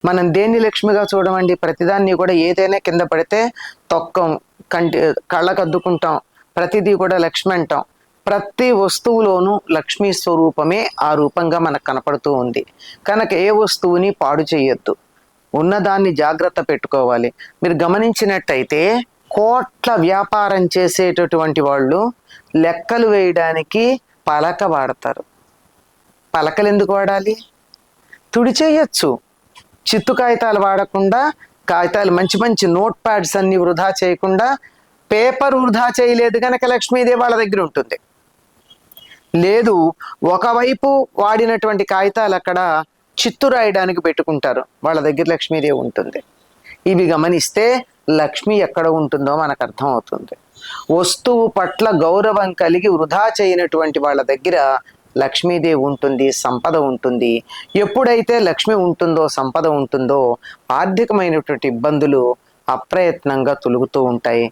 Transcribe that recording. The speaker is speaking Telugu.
మనం దేన్ని లక్ష్మిగా చూడమండి? ప్రతిదాన్ని కూడా ఏదైనా కింద పడితే తొక్కం, కళ్ళకు అద్దుకుంటాం, ప్రతిదీ కూడా లక్ష్మి అంటాం. ప్రతి వస్తువులోనూ లక్ష్మీ స్వరూపమే ఆ రూపంగా మనకు కనపడుతూ ఉంది. కనుక ఏ వస్తువుని పాడు చేయొద్దు, ఉన్నదాన్ని జాగ్రత్త పెట్టుకోవాలి. మీరు గమనించినట్టయితే కోట్ల వ్యాపారం చేసేటటువంటి వాళ్ళు లెక్కలు వేయడానికి పలక వాడతారు. పలకలు ఎందుకు వాడాలి? తుడి చేయొచ్చు. చిత్తు కాగితాలు వాడకుండా, కాగితాలు మంచి మంచి నోట్ ప్యాడ్స్ అన్ని వృధా చేయకుండా, పేపర్ వృధా చేయలేదు కనుక లక్ష్మీదేవి వాళ్ళ దగ్గర ఉంటుంది. లేదు, ఒకవైపు వాడినటువంటి కాగితాలు అక్కడ చిత్తు రాయడానికి పెట్టుకుంటారు, వాళ్ళ దగ్గర లక్ష్మీదేవి ఉంటుంది. ఇవి గమనిస్తే లక్ష్మి ఎక్కడ ఉంటుందో మనకు అర్థం అవుతుంది. వస్తువు పట్ల గౌరవం కలిగి వృధా చేయనటువంటి వాళ్ళ దగ్గర లక్ష్మీదేవి ఉంటుంది, సంపద ఉంటుంది. ఎప్పుడైతే లక్ష్మి ఉంటుందో, సంపద ఉంటుందో, ఆర్థికమైనటువంటి ఇబ్బందులు అప్రయత్నంగా తొలుగుతూ ఉంటాయి.